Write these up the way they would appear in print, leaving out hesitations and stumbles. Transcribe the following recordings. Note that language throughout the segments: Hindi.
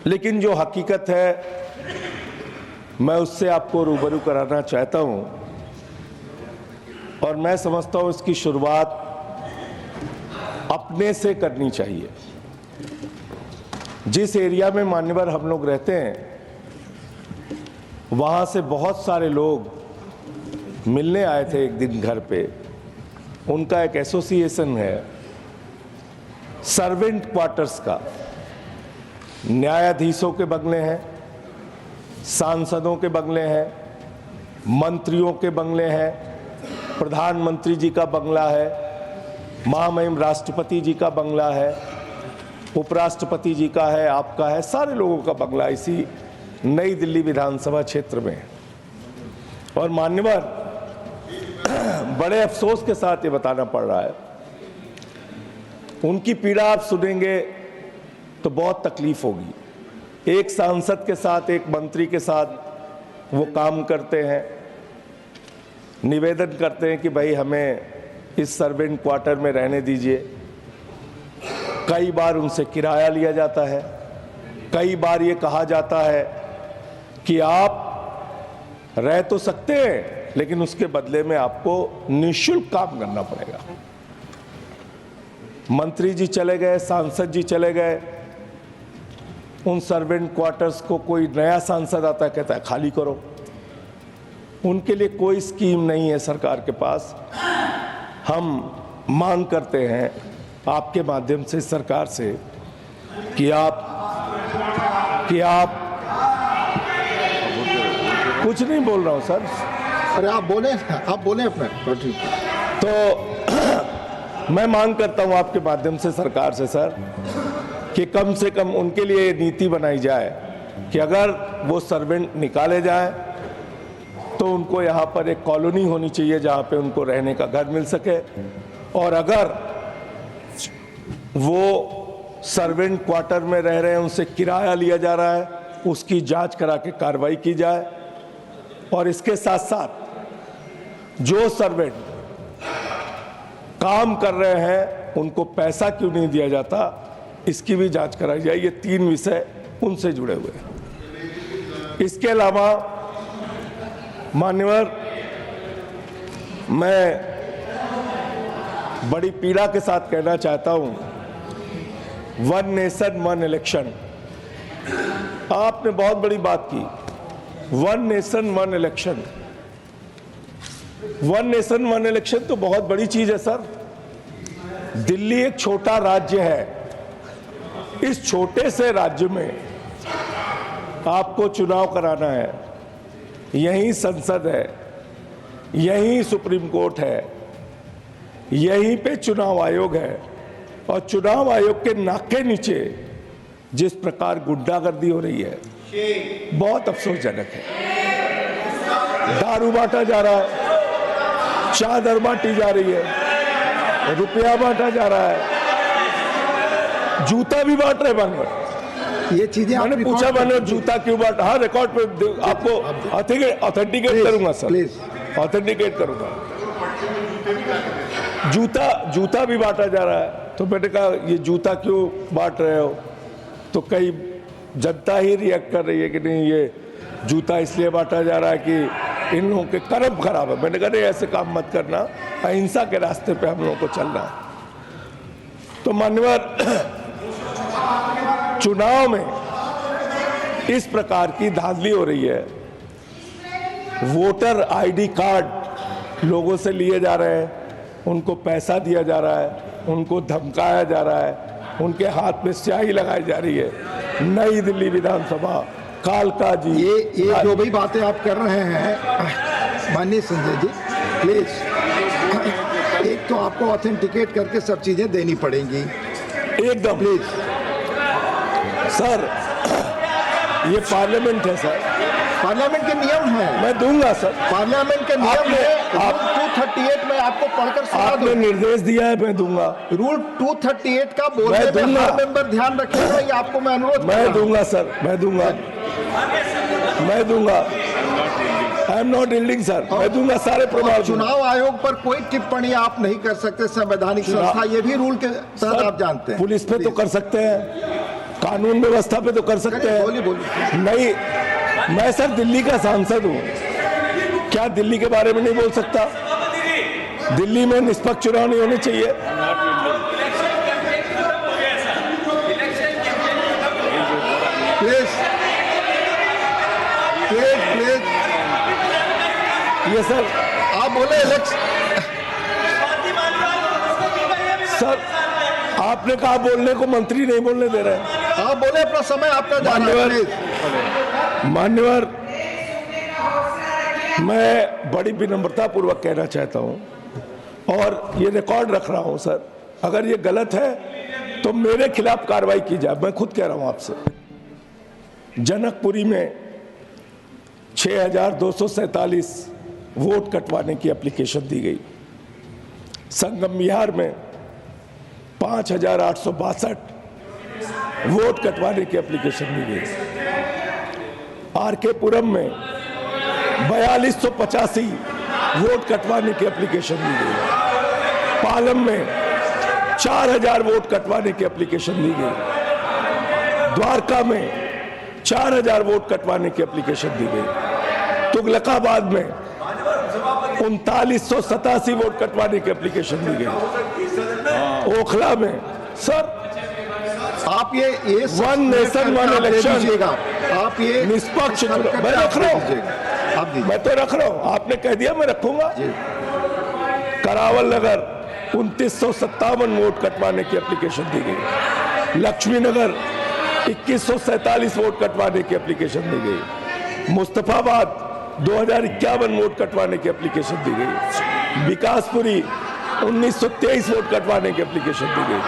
लेकिन जो हकीकत है मैं उससे आपको रूबरू कराना चाहता हूं और मैं समझता हूं इसकी शुरुआत अपने से करनी चाहिए। जिस एरिया में मान्यवर हम लोग रहते हैं वहां से बहुत सारे लोग मिलने आए थे एक दिन घर पे। उनका एक एसोसिएशन है सर्वेंट क्वार्टर्स का। न्यायाधीशों के बंगले हैं, सांसदों के बंगले हैं, मंत्रियों के बंगले हैं, प्रधानमंत्री जी का बंगला है, महामहिम राष्ट्रपति जी का बंगला है, उपराष्ट्रपति जी का है, आपका है, सारे लोगों का बंगला इसी नई दिल्ली विधानसभा क्षेत्र में है। और मान्यवर बड़े अफसोस के साथ ये बताना पड़ रहा है, उनकी पीड़ा आप सुनेंगे तो बहुत तकलीफ होगी। एक सांसद के साथ, एक मंत्री के साथ वो काम करते हैं, निवेदन करते हैं कि भाई हमें इस सर्वेंट क्वार्टर में रहने दीजिए। कई बार उनसे किराया लिया जाता है, कई बार ये कहा जाता है कि आप रह तो सकते हैं लेकिन उसके बदले में आपको निःशुल्क काम करना पड़ेगा। मंत्री जी चले गए, सांसद जी चले गए, उन सर्वेंट क्वार्टर्स को कोई नया सांसद आता है, कहता है खाली करो। उनके लिए कोई स्कीम नहीं है सरकार के पास। हम मांग करते हैं आपके माध्यम से सरकार से कि आप कुछ नहीं बोल रहा हूं सर। अरे आप बोले अपने तो मैं मांग करता हूं आपके माध्यम से सरकार से सर कि कम से कम उनके लिए नीति बनाई जाए कि अगर वो सर्वेंट निकाले जाए तो उनको यहाँ पर एक कॉलोनी होनी चाहिए जहाँ पे उनको रहने का घर मिल सके। और अगर वो सर्वेंट क्वार्टर में रह रहे हैं, उनसे किराया लिया जा रहा है, उसकी जांच करा के कार्रवाई की जाए। और इसके साथ साथ जो सर्वेंट काम कर रहे हैं उनको पैसा क्यों नहीं दिया जाता, इसकी भी जांच कराई जाए। ये 3 विषय उनसे जुड़े हुए हैं। इसके अलावा मान्यवर मैं बड़ी पीड़ा के साथ कहना चाहता हूं, 1 नेशन 1 इलेक्शन, आपने बहुत बड़ी बात की। 1 नेशन 1 इलेक्शन, 1 नेशन 1 इलेक्शन तो बहुत बड़ी चीज है सर। दिल्ली एक छोटा राज्य है, इस छोटे से राज्य में आपको चुनाव कराना है। यहीं संसद है, यहीं सुप्रीम कोर्ट है, यहीं पे चुनाव आयोग है। और चुनाव आयोग के नाक के नीचे जिस प्रकार गुंडागर्दी हो रही है बहुत अफसोसजनक है। दारू बांटा जा रहा है, चादर बांटी जा रही है, रुपया बांटा जा रहा है, जूता भी बांट रहे बांट। ये चीजें मैंने पूछा मैंने जूता क्यों बांटा। हाँ, रिकॉर्ड पे आपको ऑथेंटिकेट करूंगा सर, ऑथेंटिकेट करूंगा। जूता भी बांटा जा रहा है। तो मैंने कहा ये जूता क्यों बांट रहे हो, तो कई जनता ही रिएक्ट कर रही है कि नहीं ये जूता इसलिए बांटा जा रहा है कि इन लोगों के कर्म खराब है। मैंने कहा नहीं, ऐसे काम मत करना, अहिंसा के रास्ते पे हम लोगों को चलना है। तो मान्यवर चुनाव में इस प्रकार की धांधली हो रही है। वोटर आईडी कार्ड लोगों से लिए जा रहे हैं, उनको पैसा दिया जा रहा है, उनको धमकाया जा रहा है, उनके हाथ में स्याही लगाई जा रही है। नई दिल्ली विधानसभा, कालका जी, ये जो भी बातें आप कर रहे हैं माननीय संजय जी, प्लीज एक तो आपको ऑथेंटिकेट करके सब चीजें देनी पड़ेंगी एकदम। प्लीज सर ये पार्लियामेंट है सर, पार्लियामेंट के नियम है। मैं दूंगा सर, पार्लियामेंट के नियम है। रूल 238 में आपको पढ़कर सुना आपने निर्देश दिया है, मैं दूंगा। रूल 238 का बोलने में हर मेंबर ध्यान रखेगा, ये आपको मैं अनुरोध मैं दूंगा सर, मैं दूंगा। I am not yielding sir, मैं दूंगा सारे प्रमाण। चुनाव आयोग पर कोई टिप्पणी आप नहीं कर सकते, संवैधानिक संस्था, ये भी रूल के तहत आप जानते हैं। पुलिस पे तो कर सकते हैं, कानून व्यवस्था पे तो कर सकते हैं। बोलिए बोलिए। नहीं, मैं सर दिल्ली का सांसद हूँ, क्या दिल्ली के बारे में नहीं बोल सकता? दिल्ली में निष्पक्ष चुनाव नहीं होने चाहिए? प्लीज प्लीज प्लीज, ये सर आप बोले इलेक्शन। सर आपने कहा बोलने को, मंत्री नहीं बोलने दे रहे हैं। आप बोले, अपना समय आपका जाना है, मान्यवर, प्लीज। मान्यवर, मैं बड़ी विनम्रता पूर्वक कहना चाहता हूं और ये रिकॉर्ड रख रहा हूं सर, अगर ये गलत है तो मेरे खिलाफ कार्रवाई की जाए। मैं खुद कह रहा हूं आपसे, जनकपुरी में 6,247 वोट कटवाने की एप्लीकेशन दी गई। संगम विहार में 5,862 वोट कटवाने की एप्लीकेशन दी गई। आरके पुरम में 4,285 वोट कटवाने की एप्लीकेशन दी गई। पालम में 4,000 वोट कटवाने की एप्लीकेशन दी गई। द्वारका में 4,000 वोट कटवाने की एप्लीकेशन दी गई। तुगलकाबाद में 3,987 वोट कटवाने की एप्लीकेशन दी गई। ओखला में सर आप ये वन नेशन वन इलेक्शन, आप ये निष्पक्ष, मैं रख रहा हूँ, आप दीजिए। मैं तो रख रहा हूँ, आपने कह दिया मैं रखूंगा। करावल नगर 2,957 वोट कटवाने की एप्लीकेशन दी गई। लक्ष्मी नगर 2,147 वोट कटवाने की एप्लीकेशन दी गई। मुस्तफाबाद 2,051 वोट कटवाने की एप्लीकेशन दी गई। विकासपुरी 1,923 वोट कटवाने की एप्लीकेशन दी गई।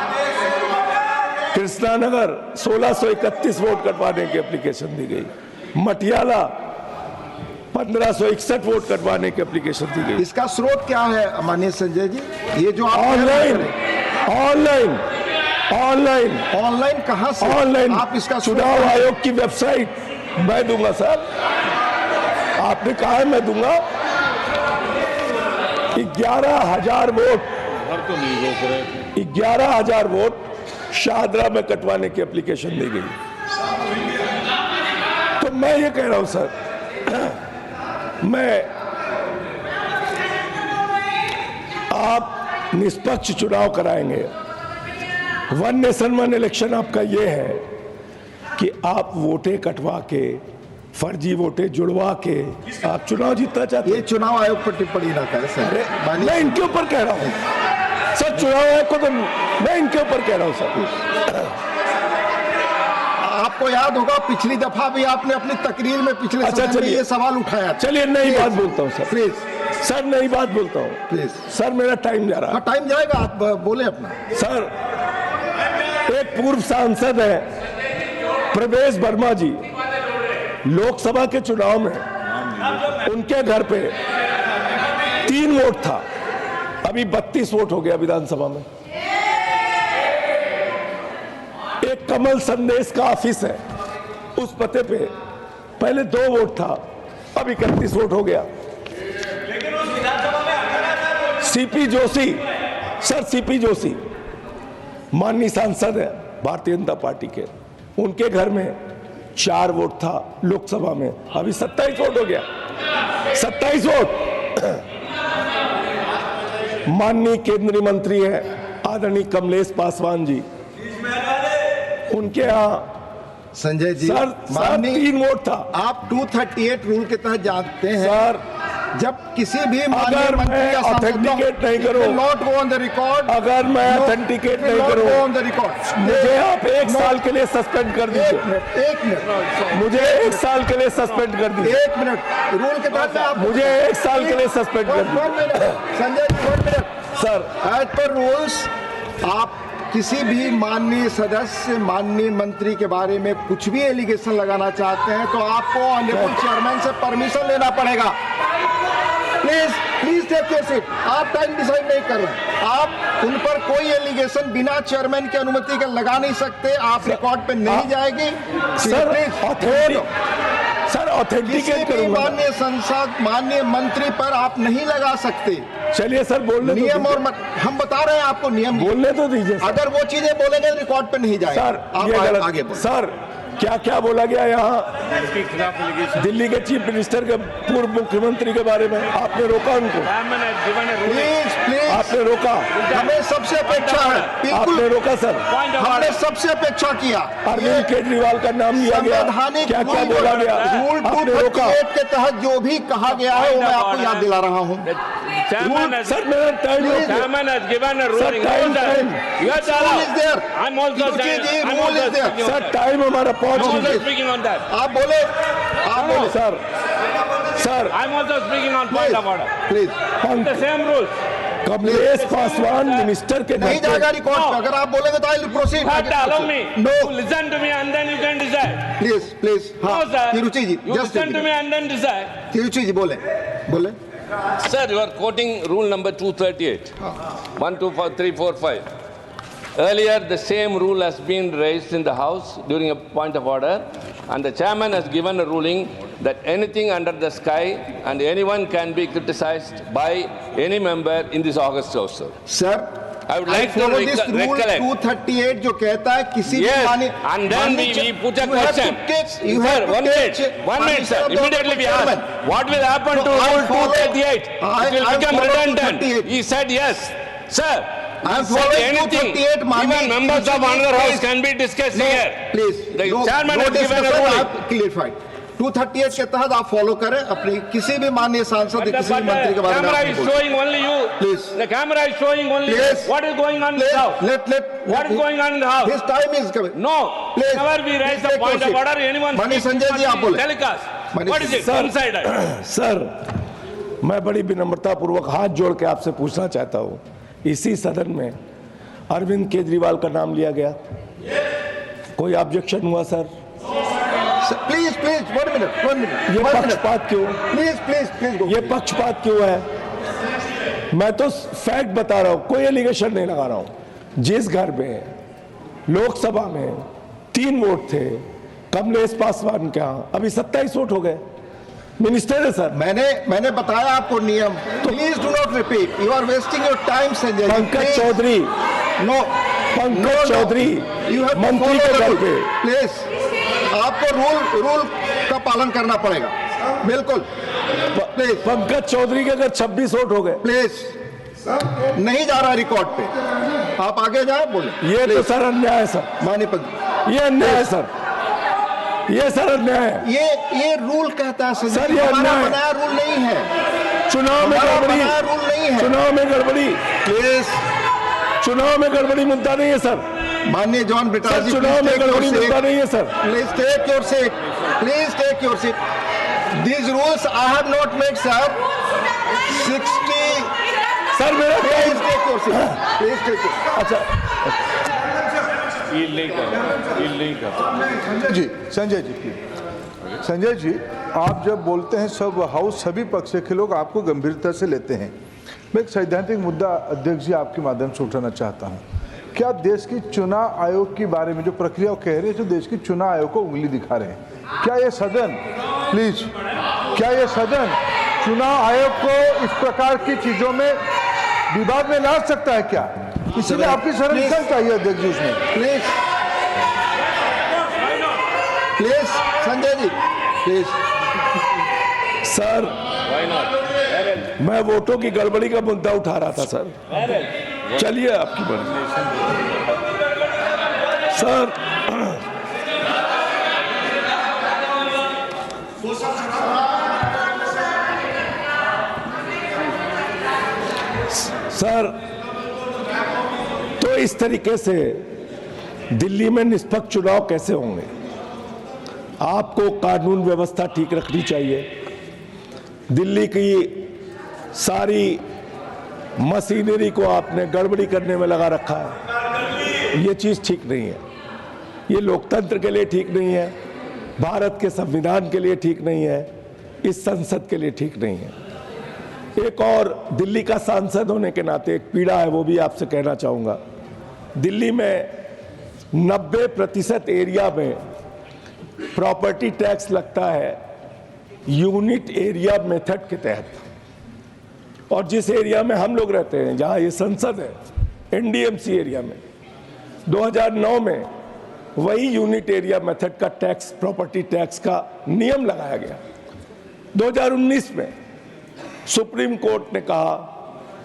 कृष्णानगर 1,631 वोट कटवाने की एप्लीकेशन दी गई। मटियाला 1,561 वोट कटवाने की एप्लीकेशन दी गई। इसका स्रोत क्या है माननीय संजय जी? ये जो आप ऑनलाइन ऑनलाइन ऑनलाइन ऑनलाइन कहां से ऑनलाइन आप इसका चुनाव आयोग की वेबसाइट मैं दूंगा सर, आपने कहा है मैं दूंगा। 11,000 वोट, 11,000 वोट शाहदरा में कटवाने की एप्लीकेशन दी गई। तो मैं ये कह रहा हूं सर, मैं आप निष्पक्ष चुनाव कराएंगे। वन नेशन वन इलेक्शन आपका ये है कि आप वोटें कटवा के, फर्जी वोटें जुड़वा के आप चुनाव जीतना चाहते ये हैं। चुनाव आयोग पर टिप्पणी ना करें सर। मैं इनके ऊपर कह रहा हूं सर, चुनाव आयोग को तो मैं इनके ऊपर कह रहा हूं सर। आपको याद होगा पिछली दफा भी आपने अपनी तकरीर में पिछले अच्छा, सदन में चलिए। ये सवाल उठाया। चलिए नई बात बोलता हूं सर, प्लीज सर नई बात बोलता हूं प्लीज। सर, मेरा टाइम जा रहा है। हाँ, टाइम जाएगा, आप बोले अपना। सर एक पूर्व सांसद है प्रवेश वर्मा जी, लोकसभा के चुनाव में उनके घर पे 3 वोट था, अभी 32 वोट हो गया विधानसभा में। एक कमल संदेश का ऑफिस है, उस पते पे पहले 2 वोट था, अब 31 वोट हो गया। CP Joshi sir, CP Joshi माननीय सांसद है भारतीय जनता पार्टी के, उनके घर में 4 वोट था लोकसभा में, अभी 27 वोट हो गया। 27 वोट। माननीय केंद्रीय मंत्री है आदरणीय कमलेश पासवान जी, उनके यहाँ संजय जी सर 3 वोट था। आप 238 रूल के तहत जानते हैं सर जब किसी भी अगर मैं ऑथेंटिकेट नहीं करूं, not go on the record, अगर मैं ऑथेंटिकेट नहीं गो करूं, ऑन द रिकॉर्ड, मुझे आप 1 साल के लिए सस्पेंड कर दीजिए। एक मिनट, मुझे 1 साल के लिए सस्पेंड कर दीजिए। 1 मिनट रूल के तहत आप मुझे 1 साल के लिए सस्पेंड कर दीजिए। 1 minute Sanjay ji, 1 minute sir. As per rules आप किसी भी माननीय सदस्य, माननीय मंत्री के बारे में कुछ भी एलिगेशन लगाना चाहते हैं तो आपको ऑनरेबल चेयरमैन से परमिशन लेना पड़ेगा। Please please take your seat. आप टाइम डिसाइड नहीं कर रहे, आप उन पर कोई एलिगेशन बिना चेयरमैन की अनुमति के लगा नहीं सकते, आप रिकॉर्ड पे नहीं जाएगी। सर सर किसी ऑथेंटिकेट भी करूंगा। माननीय संसद माननीय मंत्री पर आप नहीं लगा सकते। चलिए सर बोलने तो नियम दीजिए। और हम बता रहे हैं आपको नियम। बोलने तो दीजिए सर। अगर वो चीजें बोलेंगे रिकॉर्ड पे नहीं जाएगा। सर ये आप गलत। आगे बोलें। सर क्या क्या बोला गया यहाँ दिल्ली के चीफ मिनिस्टर के पूर्व मुख्यमंत्री के बारे में? आपने रोका उनको, प्लीज प्लीज आपने रोका, हमें सबसे अपेक्षा है। आपने बिल्कुल रोका सर। हमने सबसे अपेक्षा किया। अरविंद केजरीवाल का नाम लिया गया, संवैधानिक क्या क्या बोला गया? रूल आपने रोका 238 के तहत जो भी कहा गया है वो मैं आपको याद दिला रहा हूँ। सर। मेरा time Chairman has given a ruling. time. You have to Rule allow. is there. I'm also Kiruchi saying. ji, I'm rule also is there. speaking on sir that. Time हमारा पहुंच I'm also गया। speaking on that. आप बोले sir sir I'm also speaking on point of order. Please The same rules. Kamlesh Paswan minister के नहीं घर जाएगा पे रिकॉर्ड पे। अगर आप बोलेंगे तो I proceed. You have to allow me no to listen to me and then you can decide. Please please हाँ No, sir. Tiruchi ji You listen to me and then decide. Tiruchi ji बोले बोले Sir, you are quoting rule number 238. 1, 2, 4, 3, 4, 5. Earlier, the same rule has been raised in the House during a point of order, and the chairman has given a ruling that anything under the sky and anyone can be criticized by any member in this August also. Sir I would like to follow this rule recollect. 238 जो कहता है किसी भी Yes, माननीय and then we put a you have to question. take- you Sir, have to one take minute, permission sir. of the Immediately we chairman. asked, what will happen No, to I rule follow- 238? I- It will I become follow redundant. 238. He said yes. Sir, I am he said following anything. 238, Mani. Even members of another house Please. can be discussed No, here. Please The chairman has given a ruling. क्लियरफाइड 238 के तहत आप फॉलो करें अपनी किसी भी माननीय सांसद या किसी भी मंत्री के The बारे में camera आप is बोलें। showing only you. Please. The camera is showing only you. Please. What is going on in the house? let What is going on in the house? his time is coming No. Please. Whenever we raise Please the take point your of seat. order, anyone Mani speaks, Sanjay it ji, must आप be बोलें। telecast. Mani What is it? Sir. One-sided. Sir मैं बड़ी विनम्रता पूर्वक हाथ जोड़ के आपसे पूछना चाहता हूँ, इसी सदन में अरविंद केजरीवाल का नाम लिया गया, कोई ऑब्जेक्शन हुआ सर? प्लीज प्लीज 1 मिनट ये पक्षपात क्यों? प्लीज ये पक्षपात क्यों है? मैं तो फैक्ट बता रहा हूं, कोई एलिगेशन नहीं लगा रहा हूं। जिस घर में लोकसभा में 3 वोट थे कमलेश पासवान के यहाँ, अभी 27 वोट हो गए। मिनिस्टर है सर। मैंने बताया आपको नियम। Please do not repeat, you are wasting your time Sanjay ji. Pankaj Chaudhary, no Pankaj Chaudhary you have मंत्री के घर पे। प्लीज आपको रूल का पालन करना पड़ेगा। बिल्कुल प्लीज पंकज चौधरी के अगर 26 वोट हो गए, प्लीज नहीं जा रहा रिकॉर्ड पे, आप आगे जाए बोले। ये तो सर अन्याय है सर, माननीय पद ये अन्याय है सर, ये सर अन्याय है। ये रूल कहता है संजय सर, जी, ये हमारा अन्याय है। बनाया रूल नहीं है। चुनाव में हमारा गड़बड़ी, बनाया रूल नहीं है। चुनाव में गड़बड़ी, प्लीज चुनाव में गड़बड़ी मुद्दा नहीं है सर। माननीय जॉन सर ब्रिटास चुनाव में गड़बड़ी मुद्दा नहीं है sir. Please take your seat, please take your seat. These rules I have not made, sir. 60. Sir मेरा Please take your seat. Please take your seat. अच्छा संजय जी प्लीज। संजय जी आप जब बोलते हैं सब हाउस सभी पक्ष के लोग आपको गंभीरता से लेते हैं। मैं एक सैद्धांतिक मुद्दा अध्यक्ष जी आपके माध्यम से उठाना चाहता हूं। क्या देश की चुनाव आयोग के बारे में जो प्रक्रिया कह रहे हैं, जो देश की चुनाव आयोग को उंगली दिखा रहे हैं, क्या ये सदन प्लीज क्या ये सदन चुनाव आयोग को इस प्रकार की चीजों में विवाद में ला सकता है क्या? इसलिए आपकी संरक्षण चाहिए अध्यक्ष जी उसमें। Please please Sanjay ji please. Sir मैं वोटों की गड़बड़ी का मुद्दा उठा रहा था सर। चलिए आपकी मर्जी सर। सर तो इस तरीके से दिल्ली में निष्पक्ष चुनाव कैसे होंगे? आपको कानून व्यवस्था ठीक रखनी चाहिए। दिल्ली की सारी मशीनरी को आपने गड़बड़ी करने में लगा रखा है। ये चीज़ ठीक नहीं है, ये लोकतंत्र के लिए ठीक नहीं है, भारत के संविधान के लिए ठीक नहीं है, इस संसद के लिए ठीक नहीं है। एक और दिल्ली का सांसद होने के नाते एक पीड़ा है, वो भी आपसे कहना चाहूँगा। दिल्ली में 90% एरिया में प्रॉपर्टी टैक्स लगता है यूनिट एरिया मेथड के तहत, और जिस एरिया में हम लोग रहते हैं, जहां ये संसद है, एनडीएमसी एरिया में, 2009 में वही यूनिट एरिया मेथड का टैक्स, प्रॉपर्टी टैक्स का नियम लगाया गया। 2019 में सुप्रीम कोर्ट ने कहा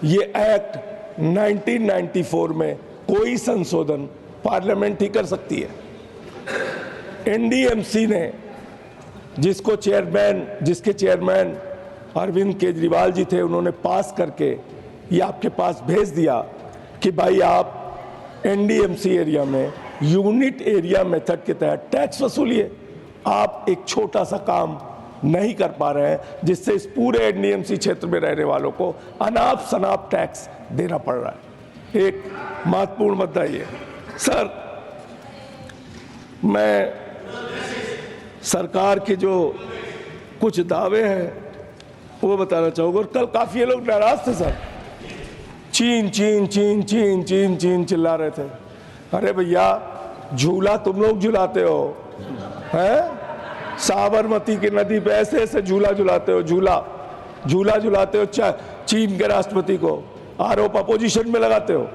ये एक्ट 1994 में कोई संशोधन पार्लियामेंट ही कर सकती है। एनडीएमसी ने जिसके चेयरमैन अरविंद केजरीवाल जी थे, उन्होंने पास करके ये आपके पास भेज दिया कि भाई आप एनडीएमसी एरिया में यूनिट एरिया मेथड के तहत टैक्स वसूलिए। आप एक छोटा सा काम नहीं कर पा रहे हैं, जिससे इस पूरे एनडीएमसी क्षेत्र में रहने वालों को अनाप शनाप टैक्स देना पड़ रहा है। एक महत्वपूर्ण मुद्दा ये सर, मैं सरकार के जो कुछ दावे हैं वो बताना चाहूंगा। और कल काफी लोग नाराज थे सर, चीन चीन चीन चीन चीन चीन चिल्ला रहे थे। अरे भैया, झूला तुम लोग झुलाते हो, हैं? साबरमती की नदी पे ऐसे ऐसे झूला झुलाते हो, झूला झुलाते हो चीन के राष्ट्रपति को, आरोप अपोजिशन में लगाते हो।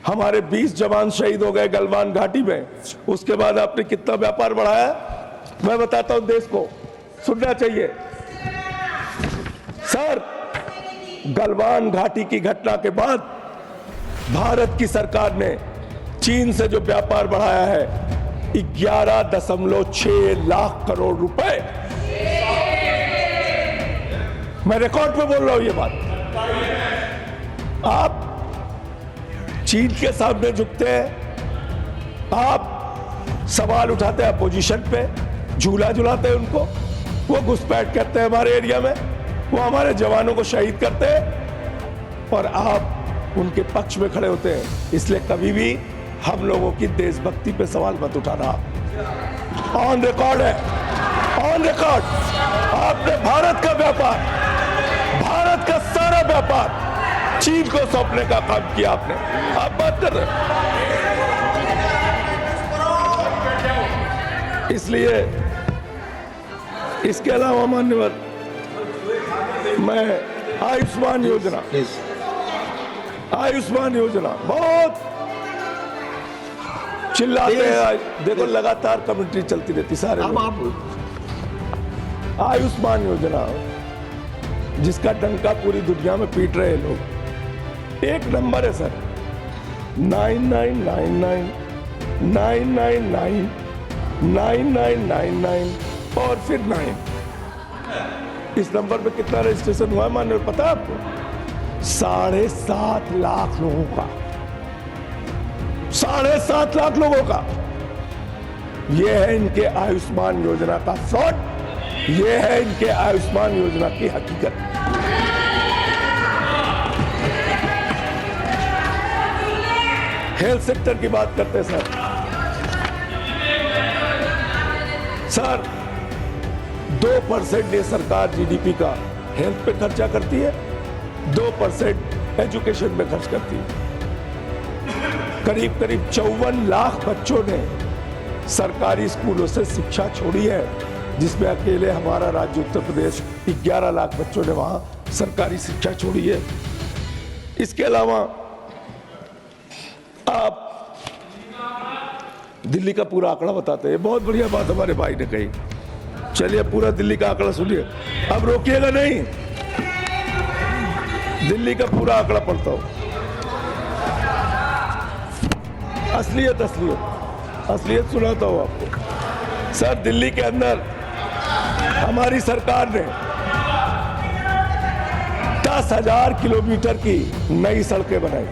हमारे 20 जवान शहीद हो गए गलवान घाटी में, उसके बाद आपने कितना व्यापार बढ़ाया, मैं बताता हूं देश को, सुनना चाहिए सर। गलवान घाटी की घटना के बाद भारत की सरकार ने चीन से जो व्यापार बढ़ाया है 11.6 लाख करोड़ रुपए। मैं रिकॉर्ड पे बोल रहा हूं ये बात। आप चीन के सामने झुकते हैं, आप सवाल उठाते हैं अपोजिशन पे, झूला झुलाते हैं उनको, वो घुसपैठ करते हैं हमारे एरिया में, वो हमारे जवानों को शहीद करते हैं और आप उनके पक्ष में खड़े होते हैं। इसलिए कभी भी हम लोगों की देशभक्ति पे सवाल मत उठाना। ऑन रिकॉर्ड है, ऑन रिकॉर्ड, आपने भारत का व्यापार, भारत का सारा व्यापार चीन को सौंपने का काम किया आपने। आप बात कर रहे हैं। इसलिए इसके अलावा मान्यवर, मैं आयुष्मान योजना बहुत चिल्लाते हैं। देखो लगातार कमेंट्री चलती रहती सारे आयुष्मान योजना, जिसका डंका पूरी दुनिया में पीट रहे लोग, एक नंबर है सर, 9999 999 9999 और फिर 9। इस नंबर पे कितना रजिस्ट्रेशन हुआ है मान्य पता है आपको? 7.5 लाख लोगों का, 7.5 लाख लोगों का। ये है इनके आयुष्मान योजना का फ्रॉड, ये है इनके आयुष्मान योजना की हकीकत। हेल्थ सेक्टर की बात करते हैं सर 2% ये सरकार जीडीपी का हेल्थ पे खर्चा करती है, 2% एजुकेशन में खर्च करती है। करीब 54 लाख बच्चों ने सरकारी स्कूलों से शिक्षा छोड़ी है, जिसमें अकेले हमारा राज्य उत्तर प्रदेश 11 लाख बच्चों ने वहां सरकारी शिक्षा छोड़ी है। इसके अलावा आप दिल्ली का पूरा आंकड़ा बताते हैं, बहुत बढ़िया बात हमारे भाई ने कही। चलिए पूरा दिल्ली का आंकड़ा सुनिए, अब रोकिएगा नहीं, दिल्ली का पूरा आंकड़ा पढ़ता हूं। असलियत सुनाता हूं आपको सर। दिल्ली के अंदर हमारी सरकार ने 10,000 किलोमीटर की नई सड़कें बनाई।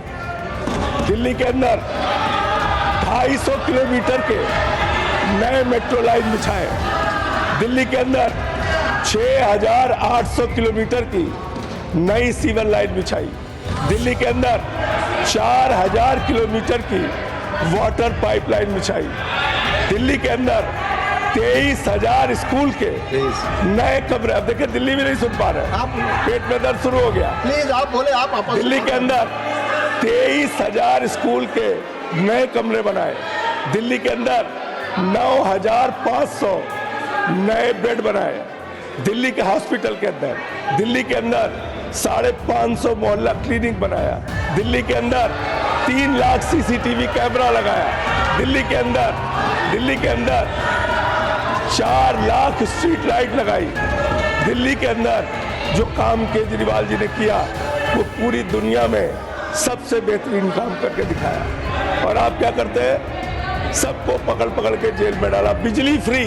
दिल्ली के अंदर 250 किलोमीटर के नए मेट्रो लाइन बिछाए। दिल्ली के अंदर 6,800 किलोमीटर की नई सीवर लाइन बिछाई। दिल्ली के अंदर 4,000 किलोमीटर की वाटर पाइपलाइन बिछाई। दिल्ली के अंदर 23,000 स्कूल के नए कमरे। अब देखिए दिल्ली भी नहीं सुन पा रहे, आप पेट में दर्द शुरू हो गया। प्लीज आप बोले, आप दिल्ली के अंदर 23,000 स्कूल के नए कमरे बनाए। दिल्ली के अंदर 9,500 नए बेड बनाए। दिल्ली के हॉस्पिटल के अंदर, दिल्ली के अंदर 550 मोहल्ला क्लिनिक बनाया, दिल्ली के अंदर 3 लाख सीसीटीवी कैमरा लगाया, दिल्ली के अंदर 4 लाख स्ट्रीट लाइट लगाई। दिल्ली के अंदर जो काम केजरीवाल जी ने किया वो पूरी दुनिया में सबसे बेहतरीन काम करके दिखाया। और आप क्या करते हैं, सबको पकड़ के जेल में डाला। बिजली फ्री,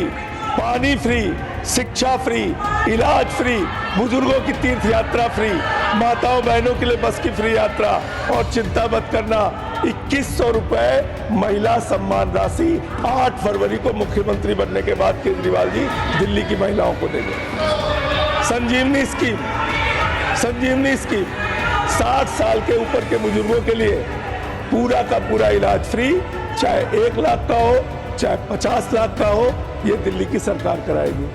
पानी फ्री, शिक्षा फ्री, इलाज फ्री, बुजुर्गों की तीर्थ यात्रा फ्री, माताओं बहनों के लिए बस की फ्री यात्रा। और चिंता मत करना, 2100 रुपए महिला सम्मान राशि 8 फरवरी को मुख्यमंत्री बनने के बाद केजरीवाल जी दिल्ली की महिलाओं को देंगे। संजीवनी स्कीम 60 साल के ऊपर के बुजुर्गों के लिए पूरा का पूरा इलाज फ्री, चाहे 1 लाख का हो चाहे 50 लाख का हो, ये दिल्ली की सरकार कराएगी।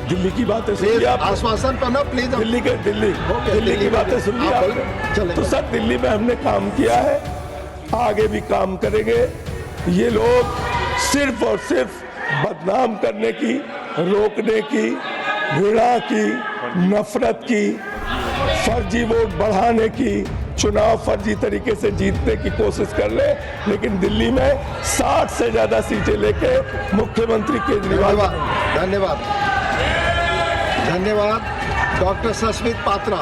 दिल्ली की बातें सुनिए आप, आश्वासन पर ना प्लीज। दिल्ली की बातें सुनिए आप। तो सर दिल्ली में हमने काम किया है, आगे भी काम करेंगे। ये लोग सिर्फ और सिर्फ बदनाम करने की, रोकने की, घृणा की, नफरत की, फर्जी वोट बढ़ाने की, चुनाव फर्जी तरीके से जीतने की कोशिश कर ले, लेकिन दिल्ली में 60 से ज्यादा सीटें लेके मुख्यमंत्री केजरीवाल। धन्यवाद डॉक्टर सस्मित पात्रा।